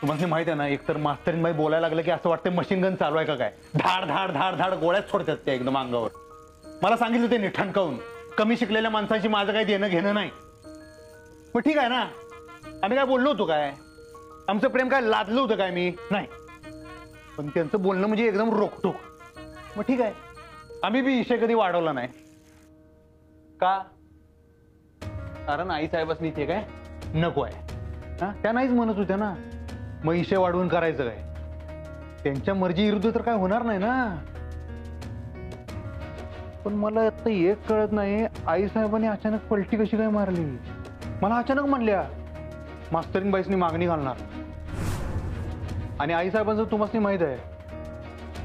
तुम्हाला माहित आहे ना, एकतर मास्तरीनबाई बोलायला लागलं की असं वाटतं मशीन गन चालू आहे का काय. धाड धाड धाड धाड गोळ्याच सोडतात त्या एकदम अंगावर. मला सांगितलं त्यांनी ठणकावून, कमी शिकलेल्या माणसाची माझं काही देणं घेणं नाही. मग ठीक आहे ना, आम्ही काय बोललो होतो काय, आमचं प्रेम काय लादलं होतं काय मी नाही. पण त्यांचं बोलणं म्हणजे एकदम रोखटोक. मग ठीक आहे, आम्ही बी विषय कधी वाढवला नाही का, कारण आई साहेबांनी ते काय नको आहे हा, त्या नाहीच म्हणत होत्या ना. मग विषय वाढवून करायचं काय, त्यांच्या मर्जी विरुद्ध तर काय होणार नाही ना. पण मला आता एक कळत नाही, आई साहेबांनी अचानक पलटी कशी काय मारली. मला अचानक म्हणल्या मास्तरीनबाईसनी मागणी घालणार, आणि आई साहेबांचं तुम्हाला माहित आहे,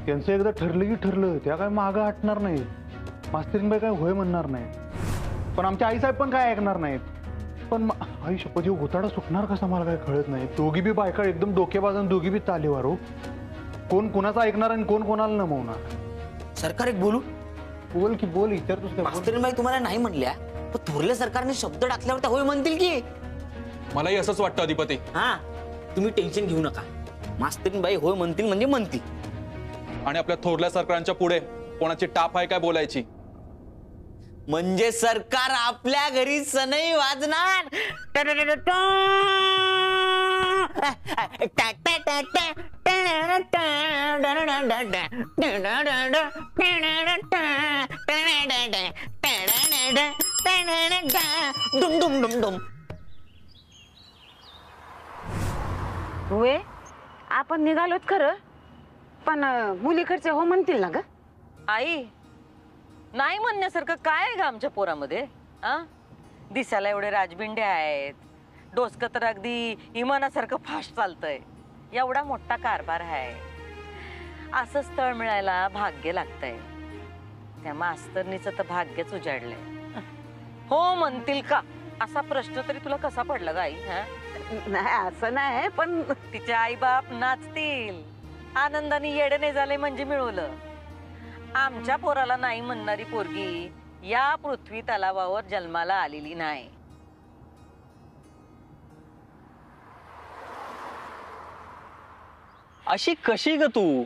त्यांचं एकदा ठरलं की ठरलं, त्या काय मागं हटणार नाही. मास्तरीनबाई काय होय म्हणणार नाही, पण आमच्या आई साहेब पण काय ऐकणार नाहीत. पण आई शपथ घोटाळा सुटणार कसा मला काय कळत नाही. दोघी बी बायका एकदम डोकेबाजून, दोघी बी तालीवार हो. कोण कोणाचा ऐकणार आणि कोण कोणाला नमवणार. सरकार एक बोलू, बोल की बोल, विचारतोस काय. मास्तरीनबाई तुम्हाला नाही म्हणल्या, पण थोरल्या सरकारने शब्द टाकल्यावर त्या होय म्हणतील की. मलाही असंच वाटतं अधिपती. हा, तुम्ही टेन्शन घेऊ नका, मास्तरीनबाई होय म्हणतील म्हणजे म्हणतील. आणि आपल्या थोरल्या सरकारांच्या पुढे कोणाची टाप आहे काय बोलायची. म्हणजे सरकार आपल्या घरी सनई वाजणार. डुम डुम डुम डुम. होय, आपण निघालोत खरं, पण मुलीकडचे हो म्हणतील ना ग. आई, नाही म्हणण्यासारखं काय आहे ग आमच्या पोरामध्ये. दिसायला एवढे राजबिंडे आहेत, डोसकं तर अगदी इमानासारखं फास्ट चालतंय, एवढा मोठा कारभार आहे. असं स्थळ मिळायला भाग्य लागतंय. त्या मास्तरनीचं तर भाग्यच उजाडलंय. हो म्हणतील का असा प्रश्न तरी तुला कसा पडला ग आई. नाही असं नाही, पण तिचे आई बाप नाचतील, आनंदाने येडे झाले म्हणजे मिळवलं. आमच्या पोराला नाही म्हणणारी पोरगी या पृथ्वी तलावावर जन्माला आलेली नाही. अशी कशी ग तू,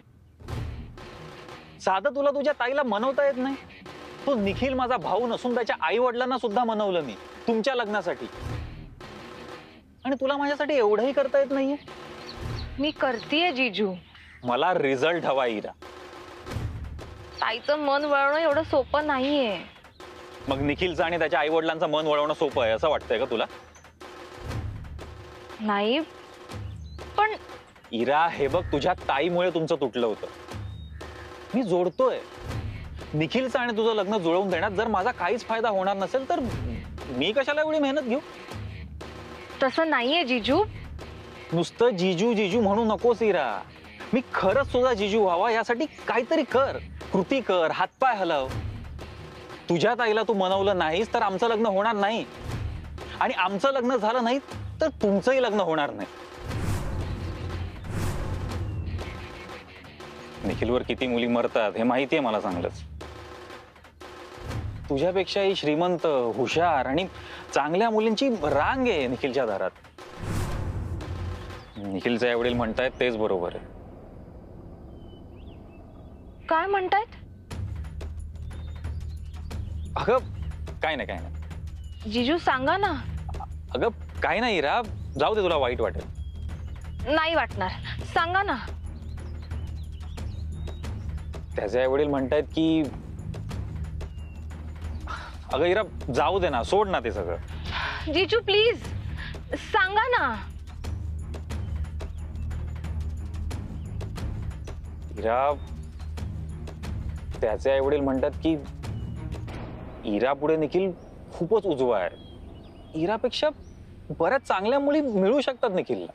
साधं तुला तुझ्या ताईला मनवता येत नाही. तो निखिल माझा भाऊ नसून त्याच्या आई वडिलांना सुद्धा मनवलं मी तुमच्या लग्नासाठी, आणि तुला माझ्यासाठी एवढंही करता येत नाहीये. मी करतेय जीजू. मला रिझल्ट हवा इरा. ताईचं मन वळवणं एवढं सोपं नाहीये. मग निखिलचं आणि त्याच्या आई वडिलांचं मन वळवणं सोपं आहे असं वाटतंय का तुला? नाही, पण इरा हे बघ, तुझ्या ताईमुळे तुमचं तुटलं होतं. मी जोडतोय. निखिलचं आणि तुझं लग्न जुळवून देण्यात जर माझा काहीच फायदा होणार नसेल तर मी कशाला एवढी मेहनत घेऊ. तसं नाहीये जीजू. नुसतं जीजू जीजू म्हणू नकोस इरा. मी खरंच तुझा जीजू व्हावा यासाठी काहीतरी कर, कृती कर, हातपाय हलव. तुझ्या ताईला तू मनवलं नाहीस तर आमचं लग्न होणार नाही, आणि आमचं लग्न झालं नाही तर तुमचंही लग्न होणार नाही. निखिलवर किती मुली मरतात हे माहितीये मला चांगलंच. तुझ्यापेक्षाही श्रीमंत, हुशार आणि चांगल्या मुलींची रांग आहे निखिलच्या दारात. निखिलचे आई वडील म्हणतायत तेच बरोबर आहे. काय म्हणतायत? अगं काय नाही, काय नाही. जीजू सांगा ना. अगं काय नाही इरा, जाऊ दे, तुला वाईट वाटेल. नाही वाटणार, सांगा ना. त्याचे आई वडील म्हणतायत की, अगं इरा जाऊ दे ना, सोड ना ते सगळं. जीजू प्लीज सांगा ना. इरा, त्याचे आई वडील म्हणतात की इरा पुढे निखिल खूपच उजवा आहे. इरापेक्षा बऱ्याच चांगल्या मुली मिळू शकतात निखिलला.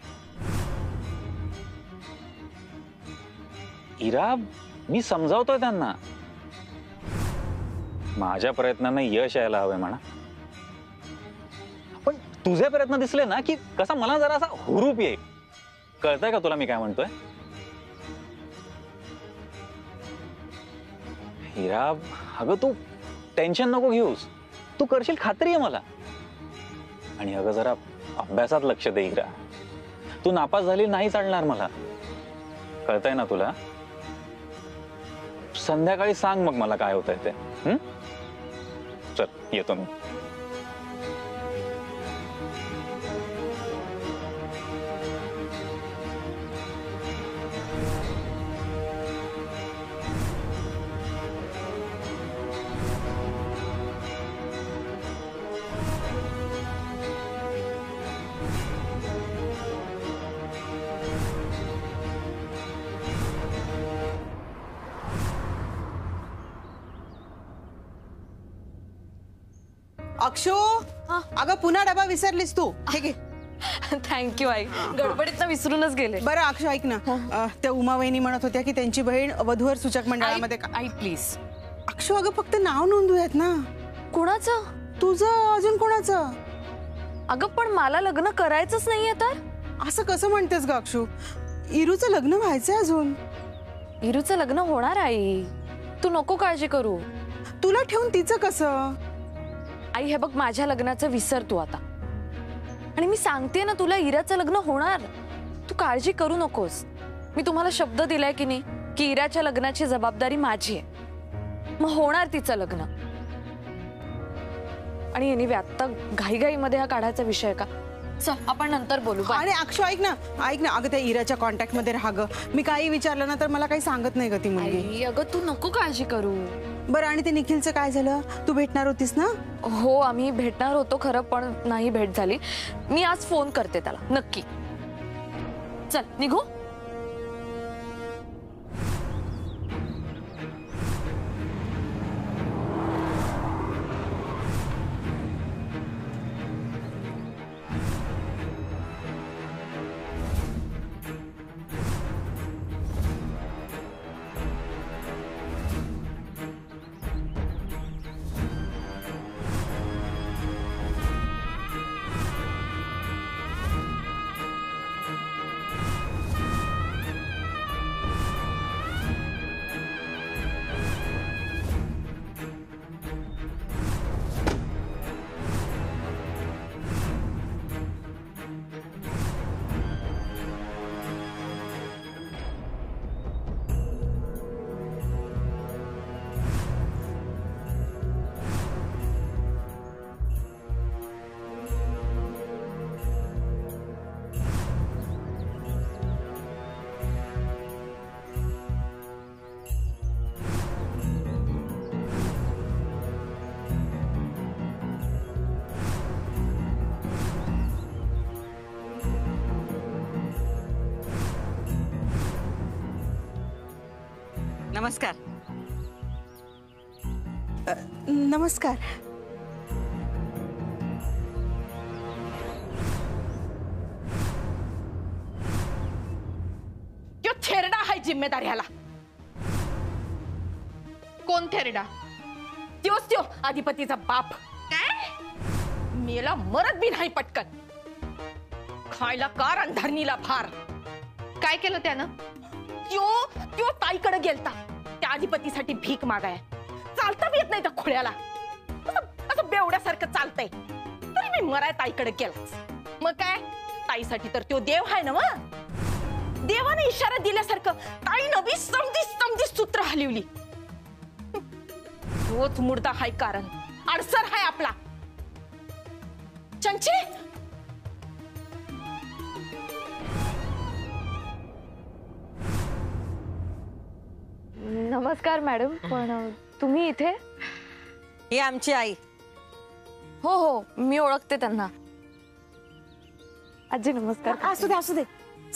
इरा, मी समजावतोय त्यांना. माझ्या प्रयत्नांना यश यायला हवंय म्हणा. पण तुझे प्रयत्न दिसले ना की कसा मला जरा असा हुरूप येईल. कळतंय का तुला मी काय म्हणतोय? हिरा, अगं तू टेन्शन नको घेऊस. तू करशील खात्री आहे मला. आणि अगं जरा अभ्यासात लक्ष दे हिरा. तू नापास झाली नाही चालणार मला, कळतंय ना तुला? संध्याकाळी सांग मग मला काय होतंय ते. चल येतो मी. अक्षो, अगं पुन्हा डबा विसरलीस तू. हे घे. थँक्यू आई, गडबडीत ना विसरूनच गेले. बरं अक्षो ऐक ना, त्या उमा वहिनी म्हणत होत्या की त्यांची बहीण वधूवर सूचक मंडळामध्ये आई प्लीज. अक्षो अगं फक्त नाव नोंदवूयात ना. कोणाचं? तुझं अजून कोणाचं? अगं पण मला लग्न करायचंच नाहीये तर. असं कसं म्हणतेस ग अक्षू? इरूचं लग्न व्हायचंय अजून. इरूचं लग्न होणार आई, तू नको काळजी करू. तुला ठेवून तिचं कसं? आई हे बघ, माझ्या लग्नाचं विसर तू आता. आणि मी सांगते ना तुला, इराचं लग्न होणार. तू काळजी करू नकोस. मी तुम्हाला शब्द दिलाय की नाही की इराच्या लग्नाची जबाबदारी माझी आहे. मग होणार तिचं लग्न. आणि एनिवे आता घाईघाईमध्ये हा काढायचा विषय का? चल आपण नंतर बोलू. अरे अक्षू ऐक ना अगं त्या इराच्या कॉन्टॅक्ट मध्ये राहा ग. मी काही विचारलं ना तर मला काही सांगत नाही ग ती मुलगी. अगं तू नको काळजी करू. बरं आणि ते निखिलचं काय झालं? तू भेटणार होतीस ना? हो आम्ही भेटणार होतो खरं, पण नाही भेट झाली. मी आज फोन करते त्याला नक्की. चल निघू. नमस्कार. नमस्कार. त्यो थेरडा आहे जिम्मेदार ह्याला. कोण थेरडा? त्योच त्यो अधिपतीचा बाप. काय मेला मरत बी नाही पटकन. खायला कार आणि धरणीला फार. काय केलं त्यानं? त्यो ताईकडे गेलता त्या अधिपतीसाठी भीक मागाय. चालता बी येत नाही त्या खुळ्याला. असं बेवड्यासारखं चालतंय. तरी मी मराय ताईकडे गेलाच. मग काय, ताईसाठी तर त्यो देव आहे ना. मग देवाने इशारा दिल्यासारखं ताईनं बी समधी सूत्र हलवली. तोच मुर्दा हाय कारण. अडसर हाय आपला चंचे. नमस्कार मॅडम, पण तुम्ही इथे? ही आमची आई. हो हो मी ओळखते त्यांना. आजी नमस्कार. असू दे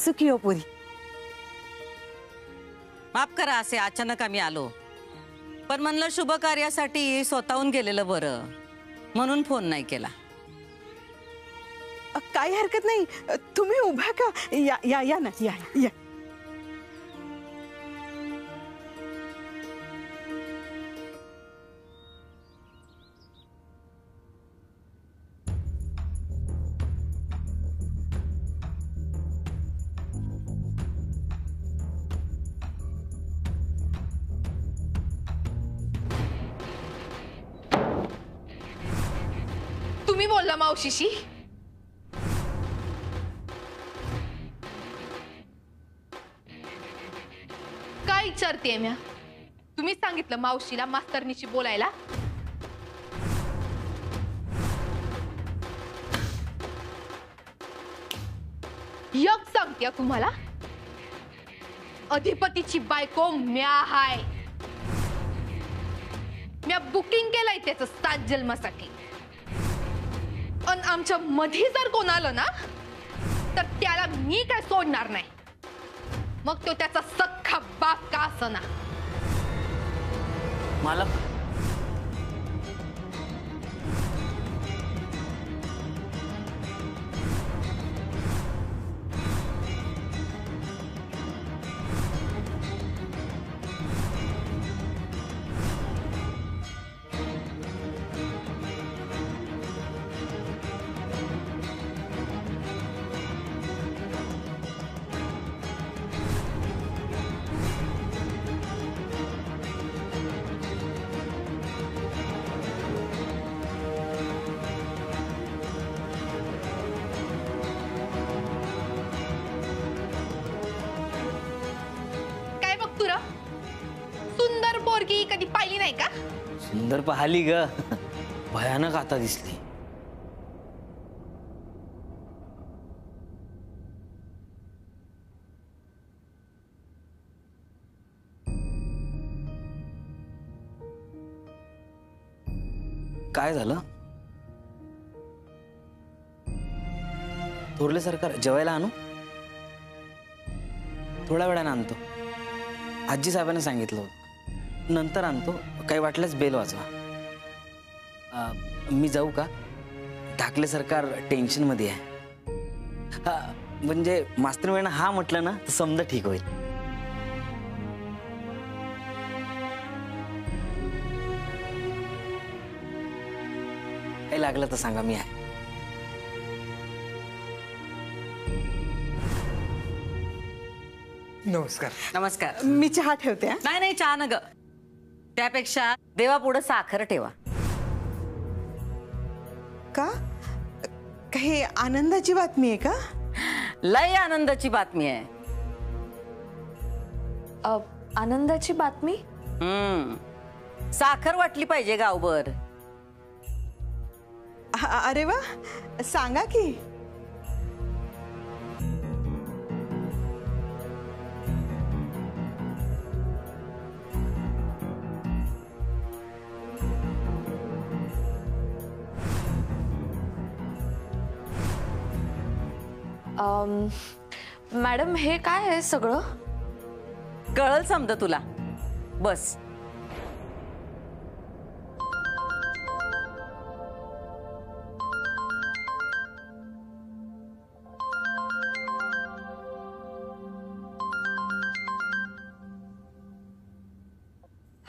सुखी हो पुरी. माफ करा असे अचानक आम्ही आलो, पण म्हणलं शुभ कार्यासाठी स्वतःहून गेलेलं बरं म्हणून फोन नाही केला. काही हरकत नाही. तुम्ही उभा का? या ना या. तुम्ही बोलला मावशीशी? विचारते म्या. तुम्ही सांगितलं मावशीला मास्तरनीशी बोलायला. एक सांगते तुम्हाला, अधिपतीची बायको म्या हाय. म्या बुकिंग केलंय त्याचं 7 जन्मासाठी. आणि आमच्या मध्ये जर कोण आलं ना तर त्याला मी काय सोडणार नाही. मग तो त्याचा सख्खा बाप का असना. मालक, काय बघ तुरा, सुंदर पोरगी कधी पाहिली नाही का? सुंदर पाहिली ग, भयानक आता दिसली. काय झालं? थोरले सरकार जेवायला आणू? थोड्या वेळाने आणतो. आजी साहेबांनी सांगितलं होतं. नंतर आणतो, काही वाटल्यास बेल वाजवा. मी जाऊ का? ठाकले सरकार टेन्शन मध्ये आहे. म्हणजे मास्तर वेळेनं हा म्हटलं ना तर समजा ठीक होईल. काही लागलं तर सांगा, मी आहे. नमस्कार. नमस्कार. मी चहा ठेवते. नाही नाही, चहा न ग. त्यापेक्षा देवा पुढे साखर ठेवा. का? काही आनंदाची बातमी आहे का? लय आनंदाची बातमी आहे. आनंदाची बातमी? साखर वाटली पाहिजे गावभर. अरे वा, सांगा की. मॅडम, हे काय आहे सगळं? कळल समजा तुला. बस.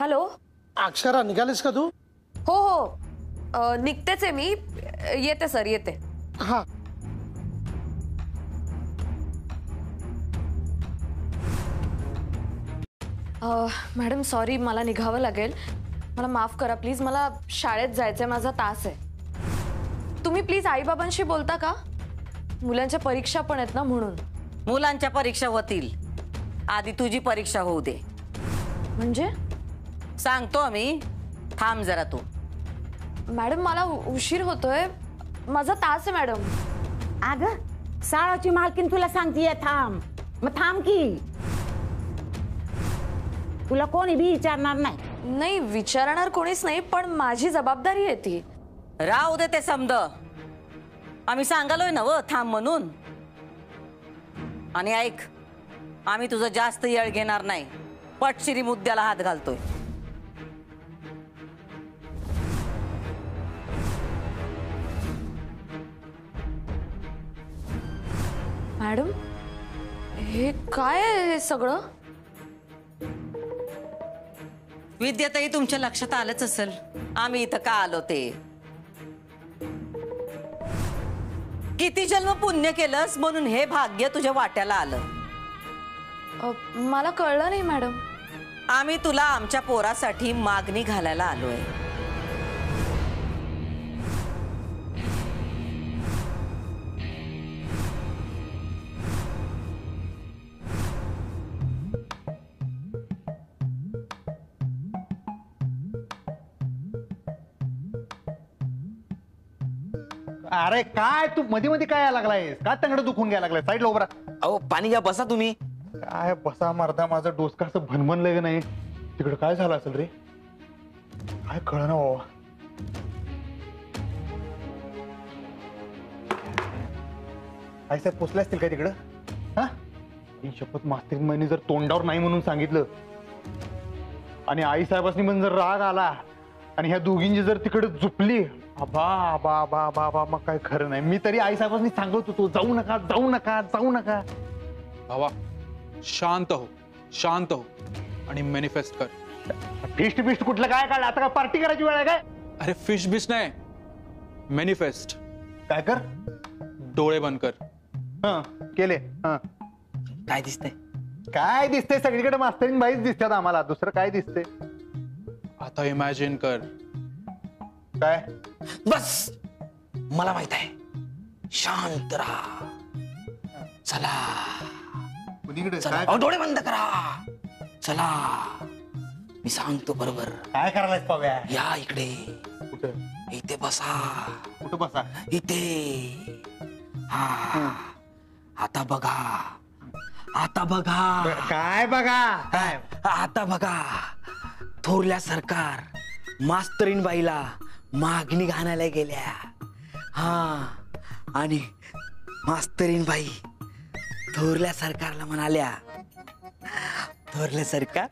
हॅलो. अक्षरा, निघालीस का तू? हो हो, निघतेच आहे मी. येते सर, येते. हा. मॅडम सॉरी, मला निघावं लागेल. मला माफ करा प्लीज. मला शाळेत जायचंय, माझा तास आहे. तुम्ही प्लीज आईबाबांशी बोलता का? मुलांच्या परीक्षा पण आहेत ना, म्हणून. मुलांच्या परीक्षा होतील, आधी तुझी परीक्षा होऊ दे. म्हणजे? सांगतो आम्ही, थांब जरा तू. मॅडम मला उशीर होतोय, माझा तास आहे मॅडम. अग, शाळाची मालकीन तुला सांगतीये थांब. मग थांब की. तुला कोणी बी विचारणार नाही. नाही, विचारणार कोणीच नाही, पण माझी जबाबदारी आहे ती. राहू दे ते समद. आम्ही सांगालोय ना व थांब म्हणून. आणि ऐक, आम्ही तुझं जास्त येळ घेणार नाही. पटशिरी मुद्द्याला हात घालतोय. मॅडम, हे काय आहे हे सगळं? विद्याताई, तुमच्या लक्षात आलंच असेल आम्ही इथं का आलो ते. किती जन्म पुण्य केलंस म्हणून हे भाग्य तुझ्या वाट्याला आलं. मला कळलं नाही मॅडम. आम्ही तुला आमच्या पोरासाठी मागणी घालायला आलोय. अरे काय तू मध्ये मध्ये काय यायला लागलायस का तंगड दुखून घ्यायला लागलाय साईडला उभा राहा. अहो पाणी घ्या, बसा तुम्ही. काय बसा मर्दा, माझं डोसका असं भनभनलंय का नाही. तिकडे काय झालं असेल रे, काय कळना बाबा. आई साहेब पोचले असतील काय तिकडं? हा ही शपथ, मास्तर महिने जर तोंडावर नाही म्हणून सांगितलं आणि आई साहेबांनी पण जर राग आला आणि ह्या दोघींची जर तिकडे झुपली, आबा आबा आबा आबा आबा, मग काय खरं नाही. मी तरी आई साहेबांनी सांगत होतो जाऊ नका जाऊ नका जाऊ नका. भावा शांत हो, शांत हो आणि मॅनिफेस्ट कर. फिस्ट बिस्ट कुठलं काय काढलं आता? काय पार्टी करायची वेळ आहे काय? अरे फिश बिश नाही, मॅनिफेस्ट. काय कर? डोळे बंद कर. हा केले. हा काय दिसतंय? काय दिसतंय? सगळीकडे मास्तरीन बाईच दिसतात आम्हाला, दुसरं काय दिसतंय? आता इमॅजिन कर. काय? बस मला माहित आहे. शांत राहा. चला कुणीकडे चला. काय अहो, डोळे बंद करा. चला मी सांगतो बरोबर. काय करायलाय पाव्या? या इकडे. कुठं? इथे बसा. कुठं बसा? इथे. हा आता बघा. आता बघा. काय बघा? काय? आता बघा. थोरल्या सरकार मास्तरीन बाईला मागणी घालायला गेल्या. हा आणि मास्तरीन बाई थोरल्या सरकारला म्हणाल्या, थोरल्या सरकार,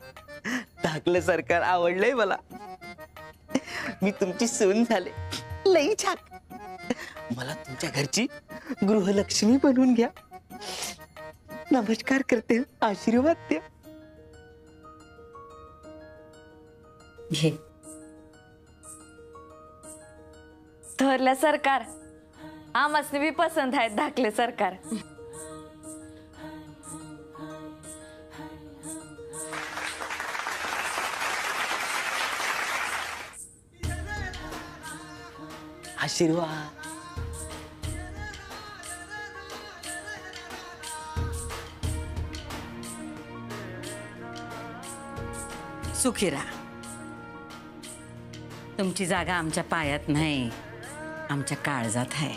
टाकलं सरकार आवडलंय मला, मी तुमची सून झाले, लई छान, मला तुमच्या घरची गृहलक्ष्मी बनवून घ्या. नमस्कार करते, आशीर्वाद द्या. घे. थोरल्या सरकार, आम्हाला बी पसंत आहेत धाकले सरकार. आशीर्वाद. सुखी राहा. तुमची जागा आमच्या पायात नाही, आमच्या काळजात आहे.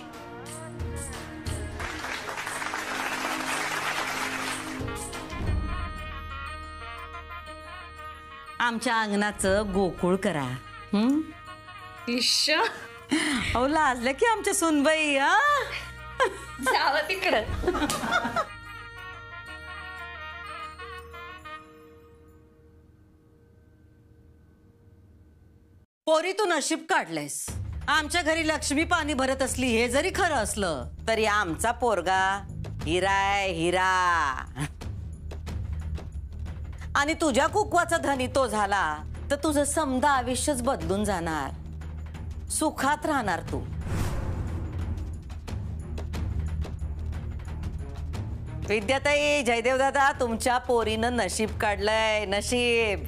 आमच्या अंगणाचं गोकुळ करा. अहो लाजल्या की आमच्या सुनबाई. जावं तिकडं. पोरी तू नशीब काढलंयस. आमच्या घरी लक्ष्मी पाणी भरत असली हे जरी खरं असलं तरी आमचा पोरगा हिराय हिरा. आणि तुझ्या कुकवाचा धनी तो झाला तर तुझं समदा आयुष्यच बदलून जाणार. सुखात राहणार तू. विद्याताई, जयदेव दादा, तुमच्या पोरीनं नशीब काढलंय. नशीब.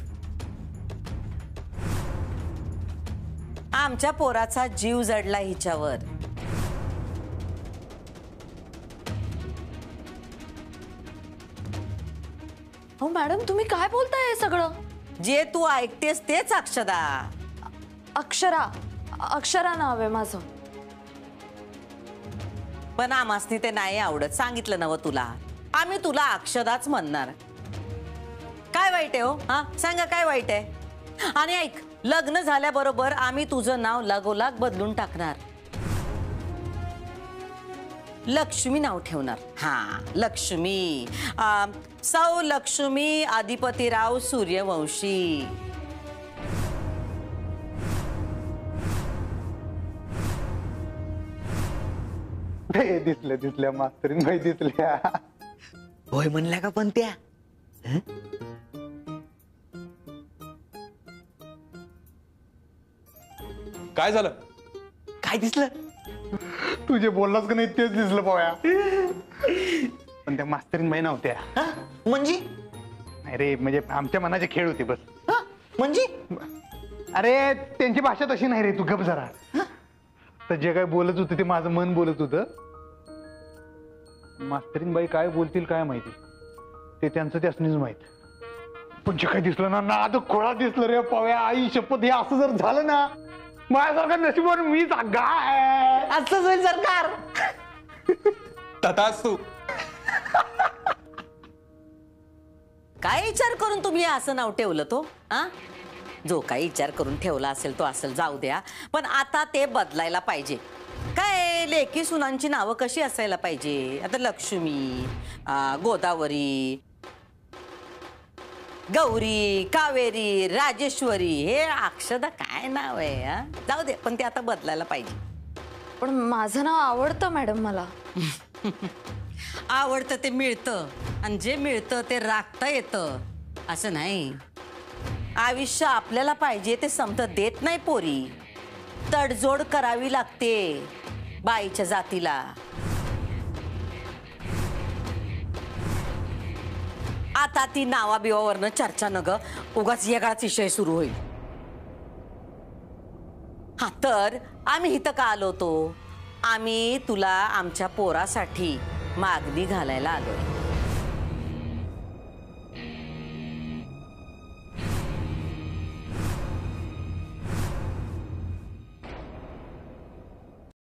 आमच्या पोराचा जीव जडला हिच्यावर. हो मॅडम, तुम्ही काय बोलताय हे सगळं? जे तू ऐकतेस तेच अक्षदा. अक्षरा, अक्षरा नाव आहे माझं. पण आमासनी ते नाही आवडत. सांगितलं नव तुला. आम्ही तुला अक्षदाच म्हणणार. काय वाईट आहे हो? हा सांगा, काय वाईट आहे? आणि ऐक, लग्न झाल्याबरोबर आम्ही तुझं नाव लगोलाग बदलून टाकणार. लक्ष्मी नाव ठेवणार. हा लक्ष्मी. सौ लक्ष्मी आदिपतीराव सूर्यवंशी. दिसल्या दिसल्या मास्तरीन बाई दिसल्या. होय म्हणल्या का पण त्या? काय झालं? काय दिसलं? तुझे बोललास का नाही तेच दिसलं पाव्या. पण त्या मास्तरीन बाई नव्हत्या. म्हणजे? नाही रे, म्हणजे आमच्या मनाचे खेळ होते बस. म्हणजे? अरे त्यांची भाषा तशी नाही रे, तू गप जरा. तर जे काय बोलत होतं ते माझं मन बोलत होतं. मास्तरीन बाई काय बोलतील काय माहिती, ते त्यांचं त्यासनीच माहित. पण जे काय दिसलं ना, नाद खोळा दिसलं रे पाव्या. आई शपथ, हे असं जर झालं ना माझ्यासारखा नशिबावर मीच गाय. असंच होईल सरकार. तथाच तू. काय विचार करून तुम्ही असं नाव ठेवलं तो? आ जो काही विचार करून ठेवला असेल तो असेल, जाऊ द्या. पण आता ते बदलायला पाहिजे. काय लेकी सुनांची नावं कशी असायला पाहिजे? आता लक्ष्मी, गोदावरी, गौरी, कावेरी, राजेश्वरी, हे अक्षदा काय नाव आहे? हा जाऊ दे, पण ते आता बदलायला पाहिजे. पण माझं नाव आवडतं मॅडम मला. आवडतं ते मिळतं, आणि जे मिळतं ते राखता येतं असं नाही. आयुष्य आपल्याला पाहिजे ते समजा देत नाही पोरी. तडजोड करावी लागते बाईच्या जातीला. आता ती नावाबिवावरनं चर्चा न ग, उगाच वेगळाच विषय सुरू होईल. हा तर आम्ही इथं का आलो होतो? आम्ही तुला आमच्या पोरासाठी मागणी घालायला आलोय.